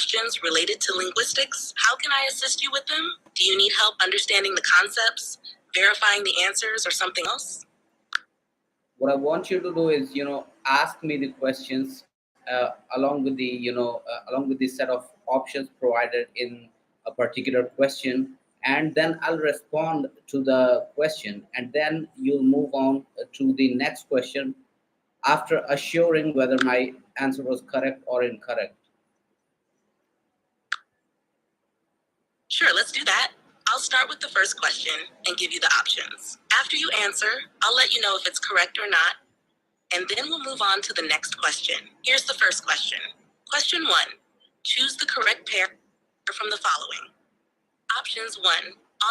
questions related to linguistics. How can I assist you with them? Do you need help understanding the concepts, verifying the answers, or something else? What I want you to do is, ask me the questions along with along with the set of options provided in a particular question, and then I'll respond to the question, and then you'll move on to the next question after assuring whether my answer was correct or incorrect. Sure, let's do that. I'll start with the first question and give you the options. After you answer, I'll let you know if it's correct or not, and then we'll move on to the next question. Here's the first question. Question 1. Choose the correct pair from the following. Options 1.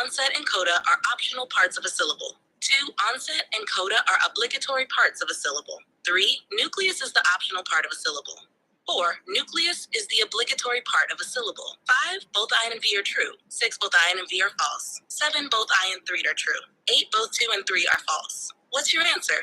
Onset and coda are optional parts of a syllable. 2. Onset and coda are obligatory parts of a syllable. 3. Nucleus is the optional part of a syllable. 4. Nucleus is the obligatory part of a syllable. 5. Both I and V are true. 6. Both I and V are false. 7. Both I and 3 are true. 8. Both 2 and 3 are false. What's your answer?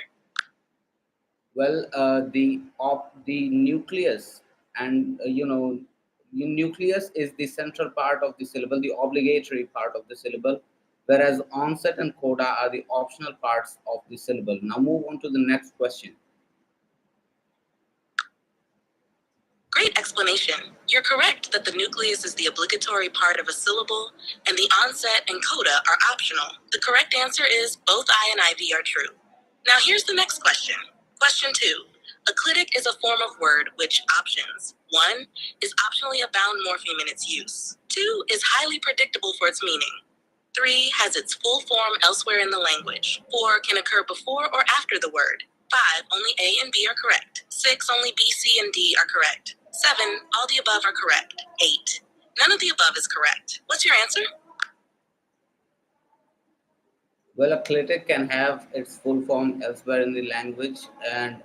Well, the nucleus, and the nucleus is the central part of the syllable, the obligatory part of the syllable, whereas onset and coda are the optional parts of the syllable. Now move on to the next question. Great explanation. You're correct that the nucleus is the obligatory part of a syllable, and the onset and coda are optional. The correct answer is both I and IV are true. Now here's the next question. Question 2. Acclitic is a form of word which options. 1. Is optionally a bound morpheme in its use. 2. Is highly predictable for its meaning. 3. Has its full form elsewhere in the language. 4. Can occur before or after the word. 5. Only A and B are correct. 6. Only B, C, and D are correct. 7. All the above are correct. 8. None of the above is correct. What's your answer? Well, acclitic can have its full form elsewhere in the language, and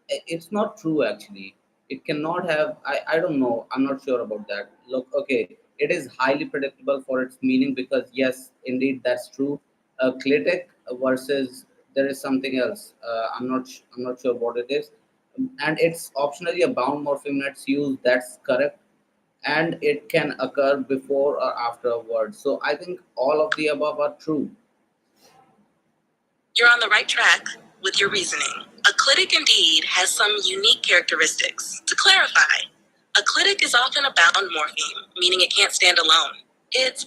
it's not true actually. It cannot have. I don't know. I'm not sure about that. Look, okay, it is highly predictable for its meaning because yes, indeed, that's true. Acclitic versus there is something else. I'm not sure what it is, and it's optionally a bound morpheme that's used. That's correct, and it can occur before or after a word. So I think all of the above are true. You're on the right track with your reasoning. Acclitic indeed has some unique characteristics. To clarify, acclitic is often a bound morpheme, meaning it can't stand alone. It's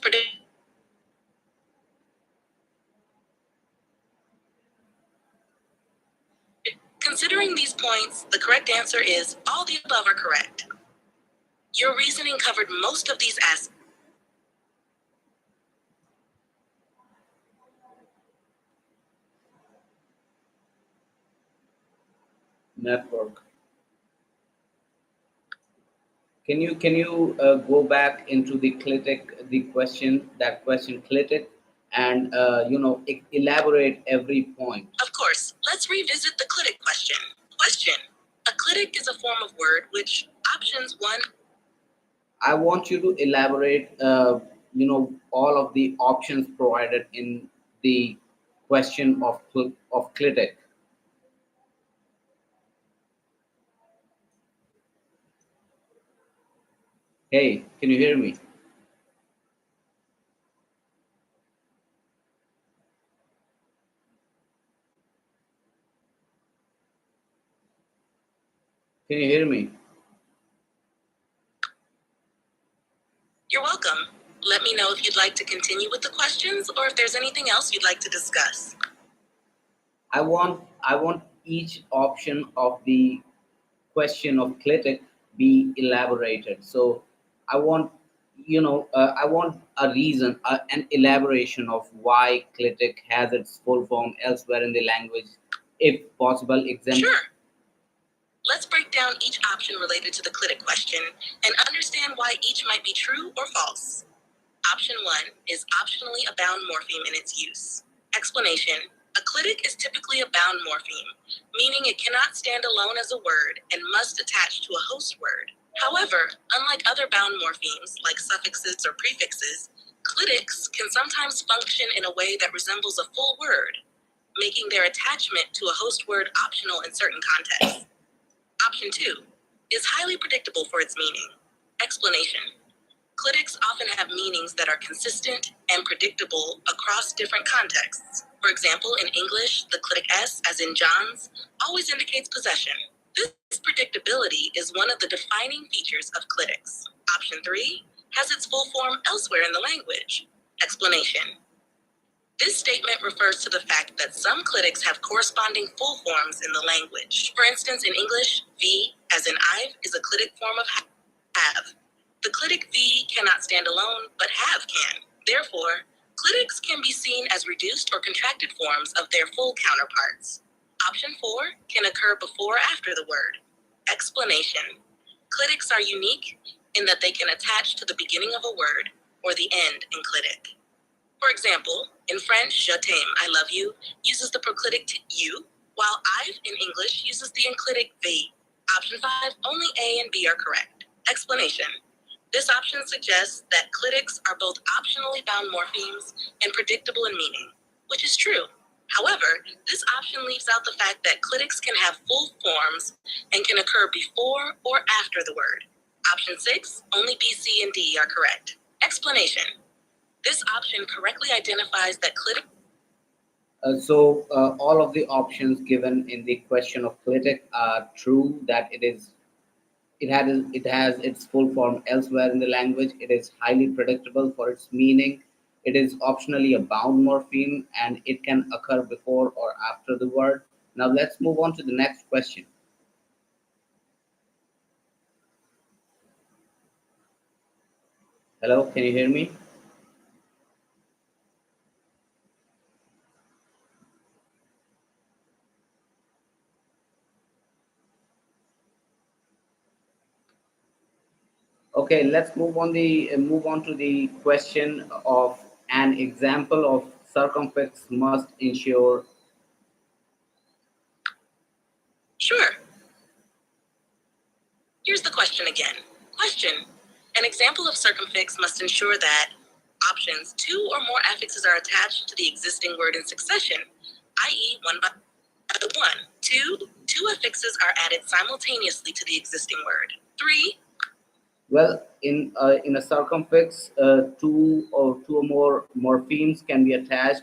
Considering these points, the correct answer is all the above are correct. Your reasoning covered most of these aspects. Network. Can you go back into the clitic the question that question clitic and elaborate every point. Of course, let's revisit the clitic question. Question. Acclitic is a form of word which options 1. I want you to elaborate all of the options provided in the question of clitic. Hey, can you hear me? Can you hear me? You're welcome. Let me know if you'd like to continue with the questions or if there's anything else you'd like to discuss. I want each option of the question of clitic be elaborated. So I want I want a reason, an elaboration of why clitic has its full form elsewhere in the language, if possible. Sure. Let's break down each option related to the clitic question and understand why each might be true or false. Option 1 is optionally a bound morpheme in its use. Explanation. Acclitic is typically a bound morpheme, meaning it cannot stand alone as a word and must attach to a host word. However, unlike other bound morphemes like suffixes or prefixes, clitics can sometimes function in a way that resembles a full word, making their attachment to a host word optional in certain contexts. Option 2 is highly predictable for its meaning. Explanation. Clitics often have meanings that are consistent and predictable across different contexts. For example, in English, the clitic S, as in John's, always indicates possession. This predictability is one of the defining features of clitics. Option 3 has its full form elsewhere in the language. Explanation. This statement refers to the fact that some clitics have corresponding full forms in the language. For instance, in English, V, as in I've, is a clitic form of have. The clitic V cannot stand alone, but have can. Therefore, clitics can be seen as reduced or contracted forms of their full counterparts. Option 4 can occur before or after the word. Explanation. Clitics are unique in that they can attach to the beginning of a word or the end in clitic. For example, in French, je t'aime, I love you, uses the proclitic you, while I've in English uses the enclitic V. Option 5, only A and B are correct. Explanation. This option suggests that clitics are both optionally bound morphemes and predictable in meaning, which is true. However, this option leaves out the fact that clitics can have full forms and can occur before or after the word. Option 6, only B, C, and D are correct. Explanation. This option correctly identifies that clitic. All of the options given in the question of clitic are true. That it has its full form elsewhere in the language. It is highly predictable for its meaning. It is optionally a bound morpheme, and it can occur before or after the word. Now let's move on to the next question. Hello, can you hear me? Okay, let's move on to the question of an example of circumfix must ensure. Sure. Here's the question again. Question. An example of circumfix must ensure that options 2 or more affixes are attached to the existing word in succession, i.e. one by one. Two affixes are added simultaneously to the existing word. 3. Well, in a circumfix, two or more morphemes can be attached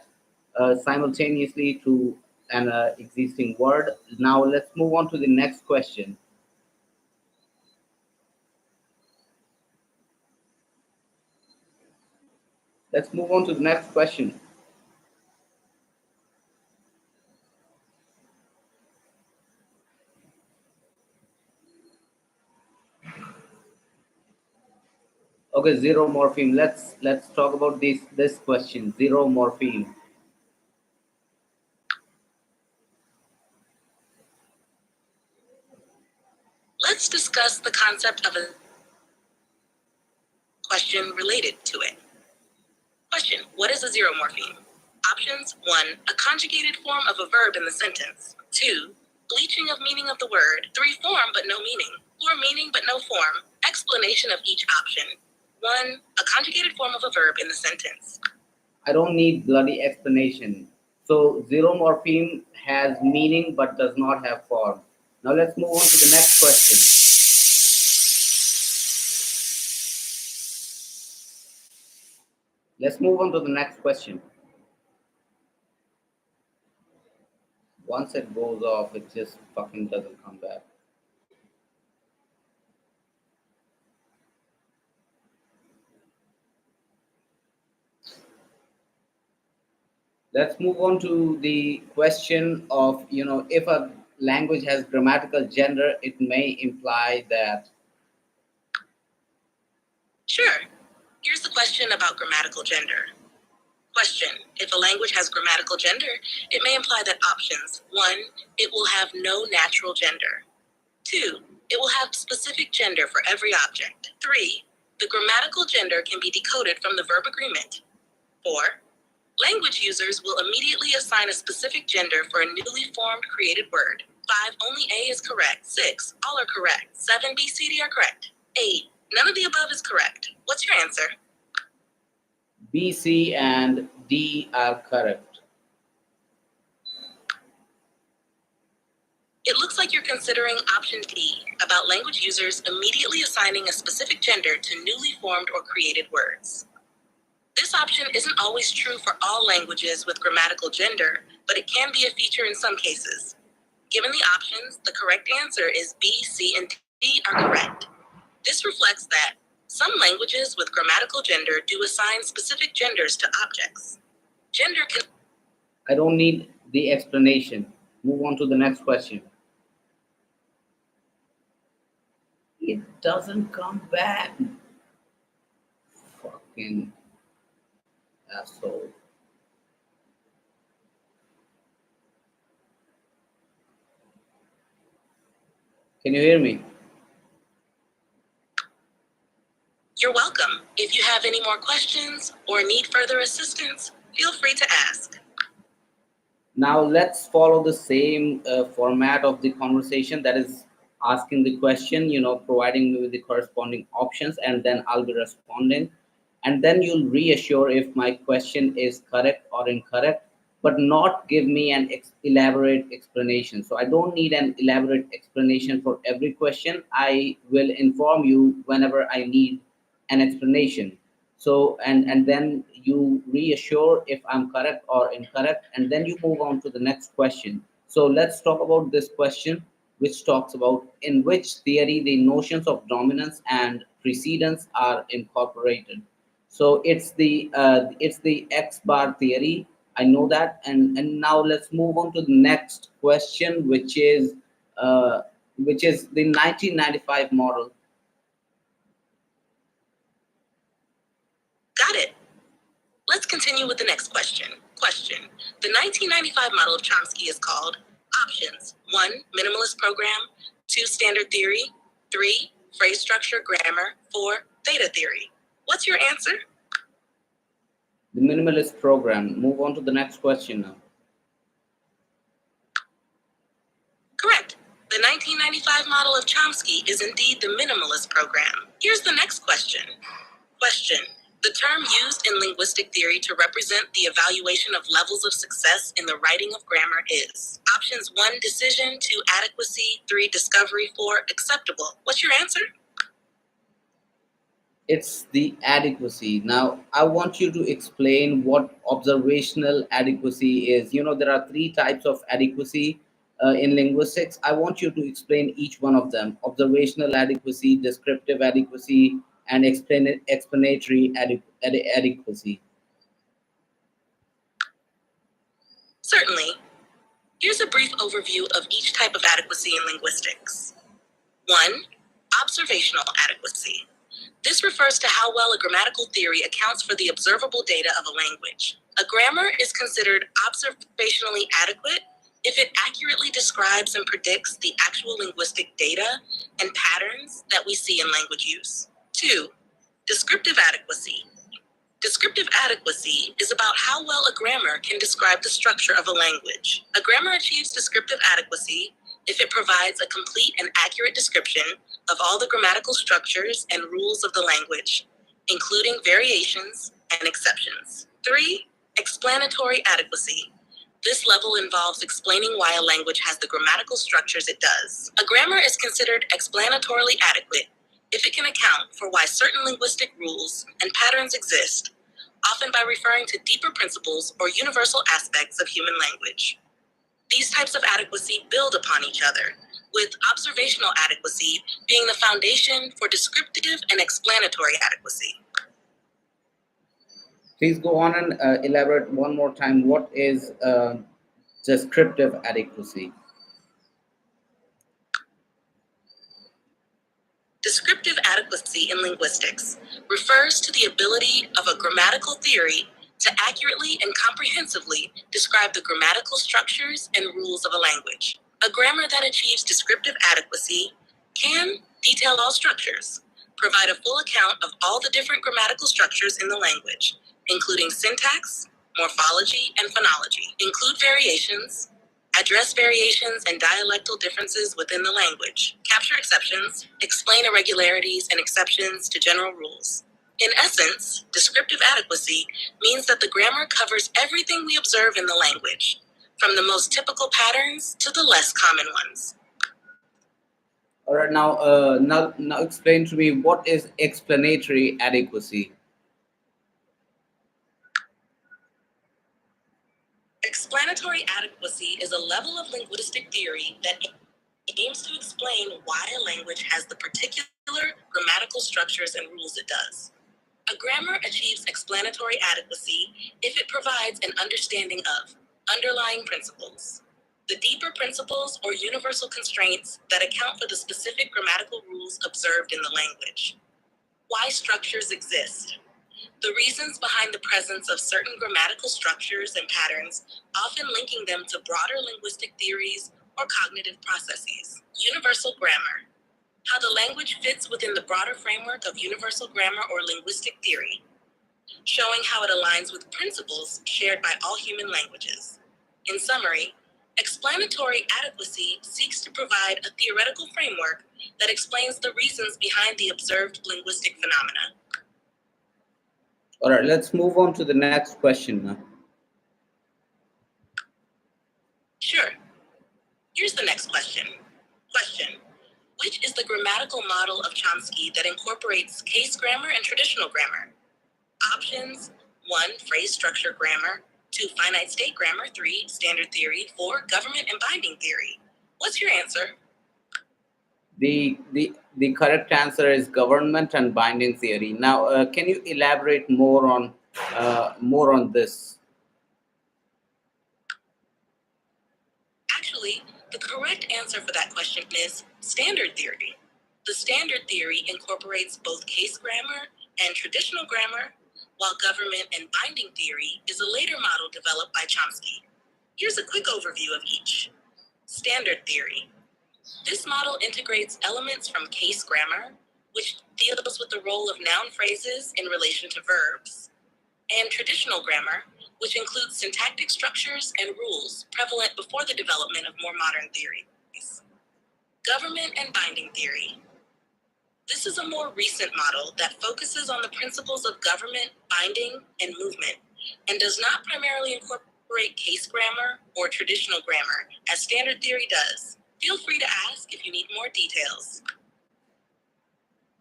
simultaneously to an existing word. Now let's move on to the next question. Let's move on to the next question. Okay, zero morpheme. Let's talk about this question. Zero morpheme. Let's discuss the concept of a question related to it. Question. What is a zero morpheme? Options. 1. A conjugated form of a verb in the sentence. 2. Bleaching of meaning of the word. 3. Form but no meaning. 4. Meaning but no form. Explanation of each option. 1. A conjugated form of a verb in the sentence. I don't need bloody explanation. So zero morpheme has meaning but does not have form. Now let's move on to the next question. Let's move on to the next question. Once it goes off, it just fucking doesn't come back. Let's move on to the question of, if a language has grammatical gender, it may imply that. Sure. Here's the question about grammatical gender. Question. If a language has grammatical gender, it may imply that options 1. It will have no natural gender. 2. It will have specific gender for every object. 3. The grammatical gender can be decoded from the verb agreement. 4. Language users will immediately assign a specific gender for a newly formed created word. 5. Only A is correct. 6. All are correct. 7. B, C, D are correct. 8. None of the above is correct. What's your answer? B, C, and D are correct. It looks like you're considering option D about language users immediately assigning a specific gender to newly formed or created words. This option isn't always true for all languages with grammatical gender, but it can be a feature in some cases. Given the options, the correct answer is B, C, and D are correct. This reflects that some languages with grammatical gender do assign specific genders to objects. Gender can. I don't need the explanation. Move on to the next question. It doesn't come back. Fucking asshole. Can you hear me? You're welcome. If you have any more questions or need further assistance, feel free to ask. Now let's follow the same format of the conversation, that is asking the question, providing me with the corresponding options, and then I'll be responding. And then you'll reassure if my question is correct or incorrect, but not give me an elaborate explanation. So I don't need an elaborate explanation for every question. I will inform you whenever I need an explanation. So and then you reassure if I'm correct or incorrect, and then you move on to the next question. So let's talk about this question, which talks about in which theory the notions of dominance and precedence are incorporated. So it's the X bar theory. I know that. And now let's move on to the next question, which is the 1995 model. Got it. Let's continue with the next question. Question. The 1995 model of Chomsky is called options. 1. Minimalist program. 2. Standard theory. 3. Phrase structure grammar. 4. Theta theory. What's your answer? The minimalist program. Move on to the next question now. Correct. The 1995 model of Chomsky is indeed the minimalist program. Here's the next question. Question. The term used in linguistic theory to represent the evaluation of levels of success in the writing of grammar is options 1, decision, 2, adequacy, 3, discovery, 4, acceptable. What's your answer? It's the adequacy. Now, I want you to explain what observational adequacy is. There are three types of adequacy in linguistics. I want you to explain each one of them: observational adequacy, descriptive adequacy, and explanatory adequacy. Certainly. Here's a brief overview of each type of adequacy in linguistics. 1. Observational adequacy. This refers to how well a grammatical theory accounts for the observable data of a language. A grammar is considered observationally adequate if it accurately describes and predicts the actual linguistic data and patterns that we see in language use. 2. Descriptive adequacy. Descriptive adequacy is about how well a grammar can describe the structure of a language. A grammar achieves descriptive adequacy if it provides a complete and accurate description of all the grammatical structures and rules of the language, including variations and exceptions. 3. Explanatory adequacy. This level involves explaining why a language has the grammatical structures it does. A grammar is considered explanatorily adequate if it can account for why certain linguistic rules and patterns exist, often by referring to deeper principles or universal aspects of human language. These types of adequacy build upon each other, with observational adequacy being the foundation for descriptive and explanatory adequacy. Please go on and elaborate one more time. What is descriptive adequacy? Descriptive adequacy in linguistics refers to the ability of a grammatical theory to accurately and comprehensively describe the grammatical structures and rules of a language. A grammar that achieves descriptive adequacy can detail all structures, provide a full account of all the different grammatical structures in the language, including syntax, morphology, and phonology, include variations, address variations and dialectal differences within the language, capture exceptions, explain irregularities and exceptions to general rules. In essence, descriptive adequacy means that the grammar covers everything we observe in the language, from the most typical patterns to the less common ones. All right, now explain to me what is explanatory adequacy. Explanatory adequacy is a level of linguistic theory that aims to explain why a language has the particular grammatical structures and rules it does. A grammar achieves explanatory adequacy if it provides an understanding of underlying principles, the deeper principles or universal constraints that account for the specific grammatical rules observed in the language. Why structures exist. The reasons behind the presence of certain grammatical structures and patterns, often linking them to broader linguistic theories or cognitive processes. Universal grammar. How the language fits within the broader framework of universal grammar or linguistic theory, showing how it aligns with principles shared by all human languages. In summary, explanatory adequacy seeks to provide a theoretical framework that explains the reasons behind the observed linguistic phenomena. All right, let's move on to the next question now. Sure. Here's the next question. Question. Which is the grammatical model of Chomsky that incorporates case grammar and traditional grammar? Options: 1. Phrase structure grammar, 2. Finite state grammar, 3. Standard theory, 4. Government and binding theory. What's your answer? The correct answer is government and binding theory. Now, can you elaborate more on this? Actually, the correct answer for that question is standard theory. The standard theory incorporates both case grammar and traditional grammar, while government and binding theory is a later model developed by Chomsky. Here's a quick overview of each. Standard theory. This model integrates elements from case grammar, which deals with the role of noun phrases in relation to verbs, and traditional grammar, which includes syntactic structures and rules prevalent before the development of more modern theories. Government and binding theory. This is a more recent model that focuses on the principles of government, binding, and movement, and does not primarily incorporate case grammar or traditional grammar as standard theory does. Feel free to ask if you need more details.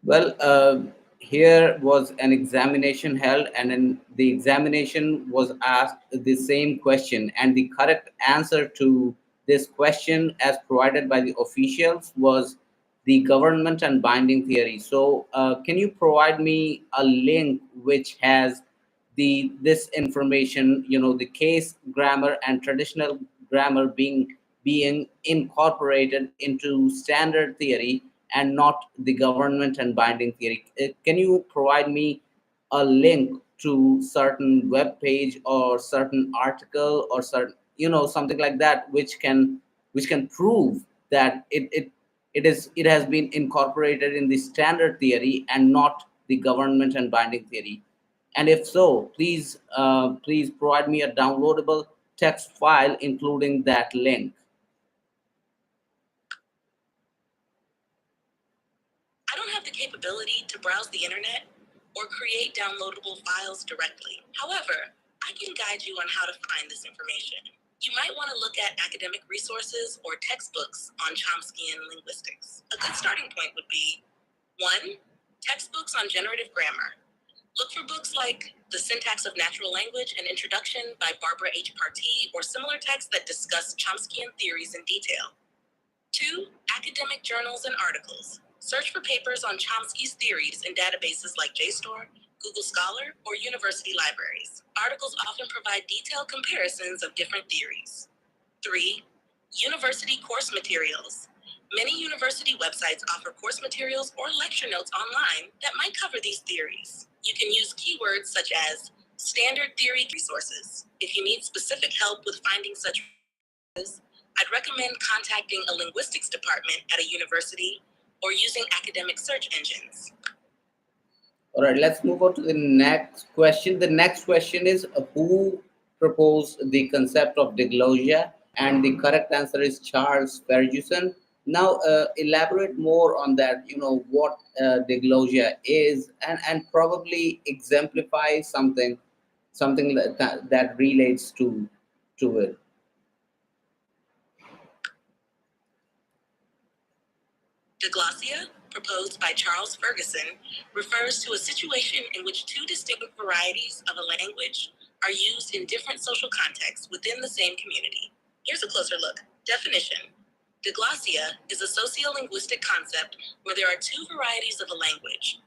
Well, here was an examination held, and in the examination was asked the same question, and the correct answer to this question, as provided by the officials, was the government and binding theory. So, can you provide me a link which has this information? The case grammar and traditional grammar being incorporated into standard theory and not the government and binding theory. Can you provide me a link to certain web page or certain article or certain something like that which can prove that it has been incorporated in the standard theory and not the government and binding theory? And if so, please provide me a downloadable text file including that link. I don't have the capability to browse the internet or create downloadable files directly. However, I can guide you on how to find this information. You might want to look at academic resources or textbooks on Chomskyan linguistics. A good starting point would be 1. Textbooks on generative grammar. Look for books like The Syntax of Natural Language and Introduction by Barbara H. Partee, or similar texts that discuss Chomskyan theories in detail. 2. Academic journals and articles. Search for papers on Chomsky's theories in databases like JSTOR, Google Scholar, or university libraries. Articles often provide detailed comparisons of different theories. 3. University course materials. Many university websites offer course materials or lecture notes online that might cover these theories. You can use keywords such as standard theory resources. If you need specific help with finding such resources, I'd recommend contacting a linguistics department at a university or using academic search engines. All right, let's move on to the next question. The next question is who proposed the concept of diglossia? And the correct answer is Charles Ferguson. Now, elaborate more on that, what diglossia is, and probably exemplify something that relates to it. Diglossia, proposed by Charles Ferguson, refers to a situation in which two distinct varieties of a language are used in different social contexts within the same community. Here's a closer look. Definition. Diglossia is a sociolinguistic concept where there are two varieties of a language.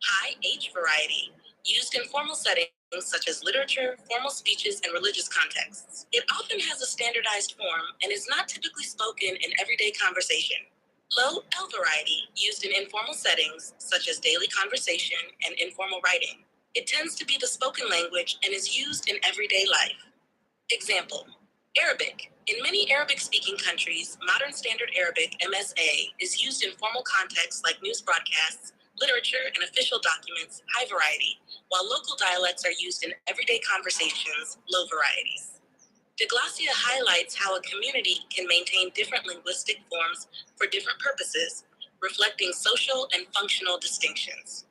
High H variety, used in formal settings such as literature, formal speeches, and religious contexts. It often has a standardized form and is not typically spoken in everyday conversation. Low L variety, used in informal settings such as daily conversation and informal writing. It tends to be the spoken language and is used in everyday life. Example: Arabic. In many Arabic speaking countries, Modern Standard Arabic (MSA) is used in formal contexts like news broadcasts, literature, and official documents, high variety, while local dialects are used in everyday conversations, low varieties. Diglossia highlights how a community can maintain different linguistic forms for different purposes, reflecting social and functional distinctions.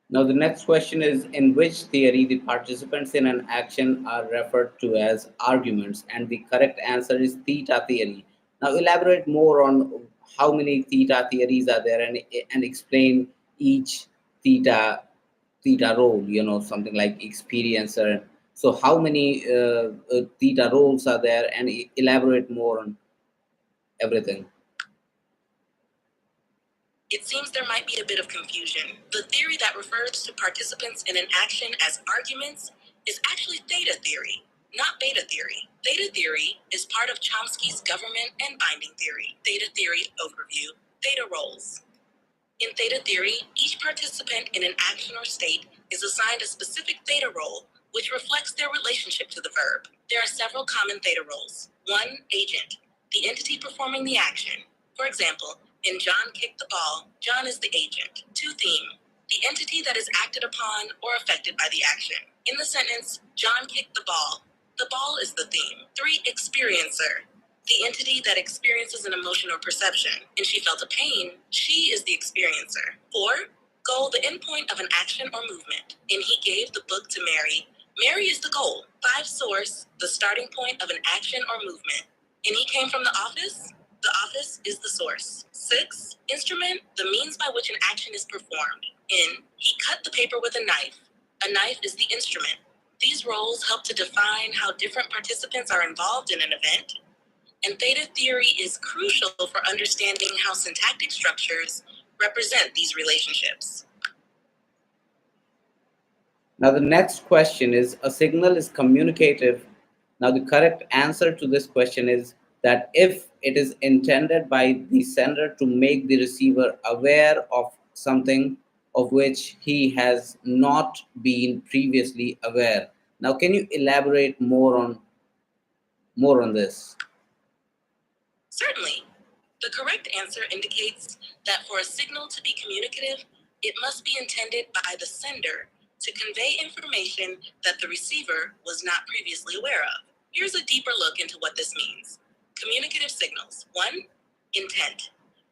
Now, the next question is: in which theory the participants in an action are referred to as arguments? And the correct answer is theta theory. Now, elaborate more on how many theta theories are there, and explain each theta role. Something like experiencer. So, how many theta roles are there, and elaborate more on everything. It seems there might be a bit of confusion. The theory that refers to participants in an action as arguments is actually theta theory, not beta theory. Theta theory is part of Chomsky's government and binding theory. Theta theory overview. Theta roles. In theta theory, each participant in an action or state is assigned a specific theta role, which reflects their relationship to the verb. There are several common theta roles. 1. Agent, the entity performing the action. For example, in John kicked the ball, John is the agent. 2. Theme, the entity that is acted upon or affected by the action. In the sentence, John kicked the ball is the theme. 3. Experiencer, the entity that experiences an emotion or perception, and she felt a pain, she is the experiencer. 4. Goal, the endpoint of an action or movement, and he gave the book to Mary. Mary is the goal. 5. Source, the starting point of an action or movement, and he came from the office. The office is the source. 6. Instrument, the means by which an action is performed. In, he cut the paper with a knife. A knife is the instrument. These roles help to define how different participants are involved in an event, and theta theory is crucial for understanding how syntactic structures represent these relationships. Now, the next question is: a signal is communicative. Now, the correct answer to this question is that if it is intended by the sender to make the receiver aware of something of which he has not been previously aware. Now, can you elaborate more on this? Certainly. The correct answer indicates that for a signal to be communicative, it must be intended by the sender to convey information that the receiver was not previously aware of. Here's a deeper look into what this means. Communicative signals. 1. Intent.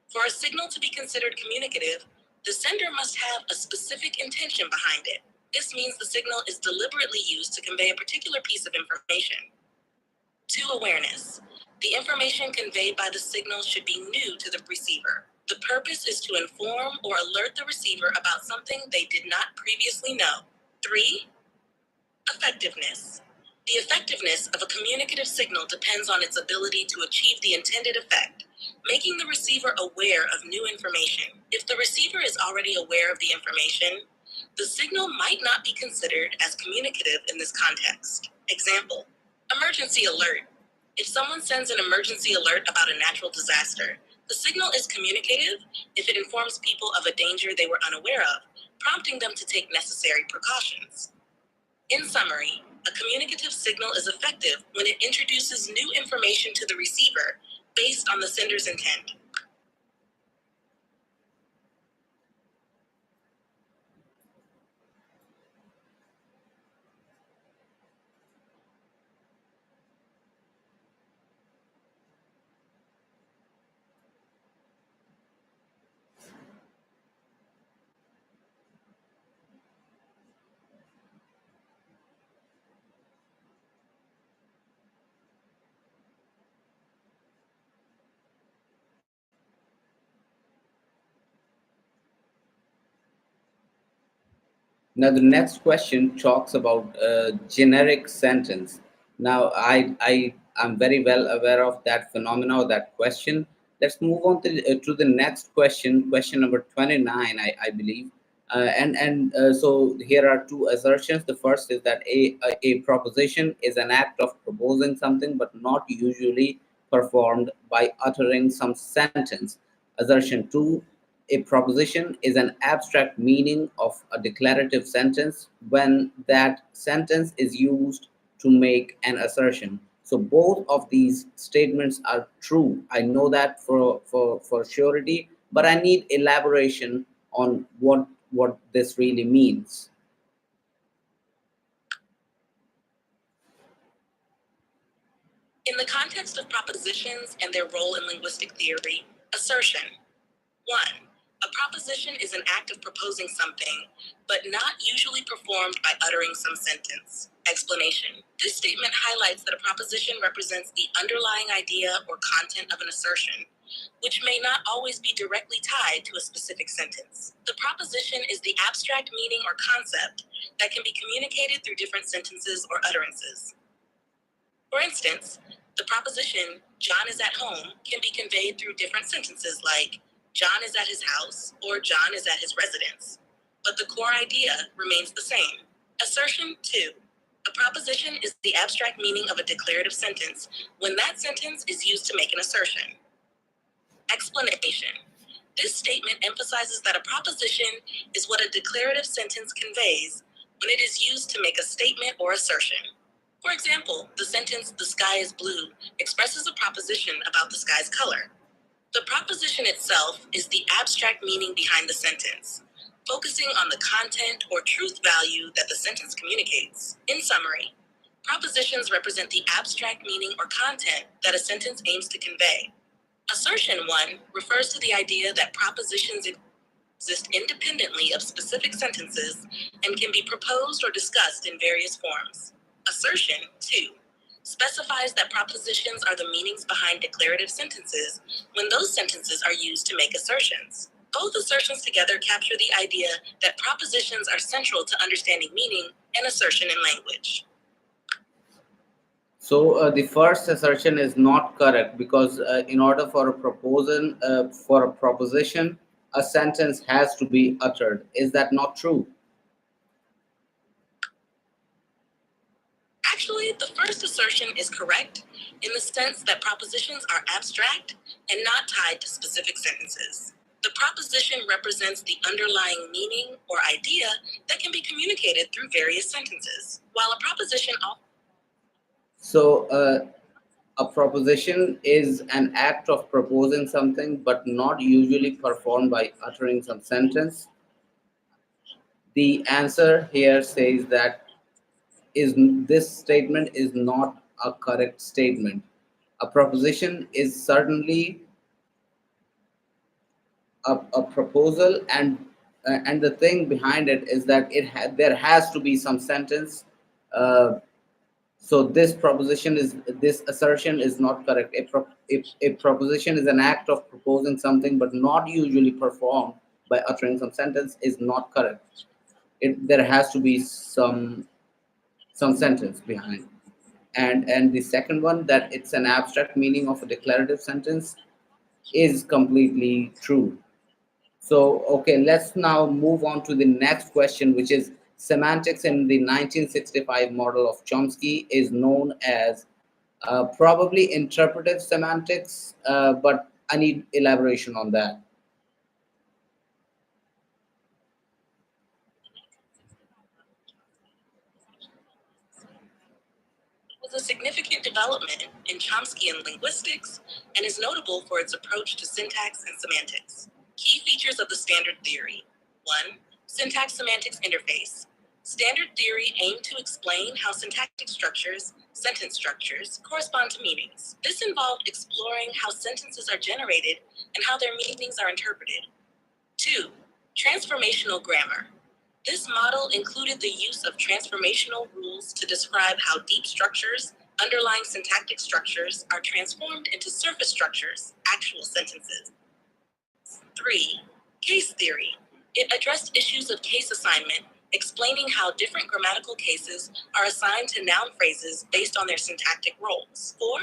For a signal to be considered communicative, the sender must have a specific intention behind it. This means the signal is deliberately used to convey a particular piece of information. 2. Awareness. The information conveyed by the signal should be new to the receiver. The purpose is to inform or alert the receiver about something they did not previously know. 3. Effectiveness. The effectiveness of a communicative signal depends on its ability to achieve the intended effect, making the receiver aware of new information. If the receiver is already aware of the information, the signal might not be considered as communicative in this context. Example: emergency alert. If someone sends an emergency alert about a natural disaster, the signal is communicative if it informs people of a danger they were unaware of, prompting them to take necessary precautions. In summary, a communicative signal is effective when it introduces new information to the receiver based on the sender's intent. Now, the next question talks about generic sentence. Now, I'm very well aware of that phenomena or that question. Let's move on to the next question, question number 29, I believe. So here are two assertions. The first is that a proposition is an act of proposing something, but not usually performed by uttering some sentence. Assertion two, a proposition is an abstract meaning of a declarative sentence when that sentence is used to make an assertion. So both of these statements are true. I know that for surety, but I need elaboration on what this really means. In the context of propositions and their role in linguistic theory, assertion. 1. A proposition is an act of proposing something, but not usually performed by uttering some sentence. Explanation. This statement highlights that a proposition represents the underlying idea or content of an assertion, which may not always be directly tied to a specific sentence. The proposition is the abstract meaning or concept that can be communicated through different sentences or utterances. For instance, the proposition, John is at home, can be conveyed through different sentences like, John is at his house or John is at his residence. But the core idea remains the same. Assertion 2. A proposition is the abstract meaning of a declarative sentence when that sentence is used to make an assertion. Explanation. This statement emphasizes that a proposition is what a declarative sentence conveys when it is used to make a statement or assertion. For example, the sentence, the sky is blue, expresses a proposition about the sky's color. The proposition itself is the abstract meaning behind the sentence, focusing on the content or truth value that the sentence communicates. In summary, propositions represent the abstract meaning or content that a sentence aims to convey. Assertion 1 refers to the idea that propositions exist independently of specific sentences and can be proposed or discussed in various forms. Assertion 2 specifies that propositions are the meanings behind declarative sentences when those sentences are used to make assertions. Both assertions together capture the idea that propositions are central to understanding meaning and assertion in language. So the first assertion is not correct because in order for a proposition, a sentence has to be uttered. Is that not true? Actually, the first assertion is correct in the sense that propositions are abstract and not tied to specific sentences. The proposition represents the underlying meaning or idea that can be communicated through various sentences, while a proposition So a proposition is an act of proposing something, but not usually performed by uttering some sentence. The answer here says that is this statement is not a correct statement. A proposition is certainly a proposal, and the thing behind it is that there has to be some sentence. Uh, so this assertion is not correct. If a proposition is an act of proposing something, but not usually performed by uttering some sentence, is not correct. There has to be some sentence behind. And the second one, that it's an abstract meaning of a declarative sentence, is completely true. So, okay, let's now move on to the next question, which is semantics in the 1965 model of Chomsky is known as probably interpretive semantics, but I need elaboration on that. was a significant development in Chomskyan linguistics and is notable for its approach to syntax and semantics. Key features of the standard theory. 1. Syntax semantics interface. Standard theory aimed to explain how syntactic structures, sentence structures, correspond to meanings. This involved exploring how sentences are generated and how their meanings are interpreted. 2. Transformational grammar. This model included the use of transformational rules to describe how deep structures, underlying syntactic structures, are transformed into surface structures, actual sentences. 3. Case theory. It addressed issues of case assignment explaining how different grammatical cases are assigned to noun phrases based on their syntactic roles. 4.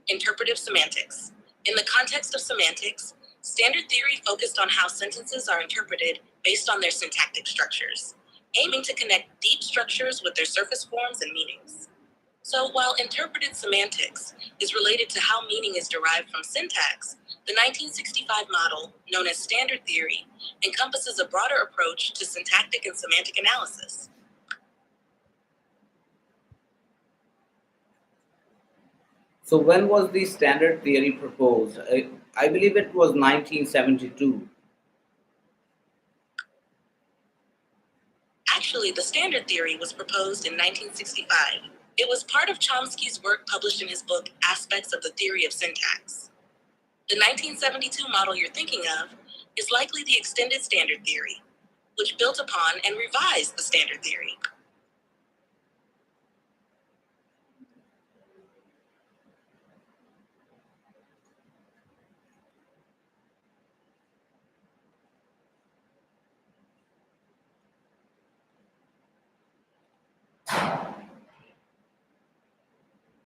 Interpretive semantics. In the context of semantics, standard theory focused on how sentences are interpreted based on their syntactic structures, aiming to connect deep structures with their surface forms and meanings. So while interpreted semantics is related to how meaning is derived from syntax, the 1965 model, known as standard theory, encompasses a broader approach to syntactic and semantic analysis. So when was the standard theory proposed? I believe it was 1972. Actually, the standard theory was proposed in 1965. It was part of Chomsky's work published in his book Aspects of the Theory of Syntax. The 1972 model you're thinking of is likely the extended standard theory, which built upon and revised the standard theory.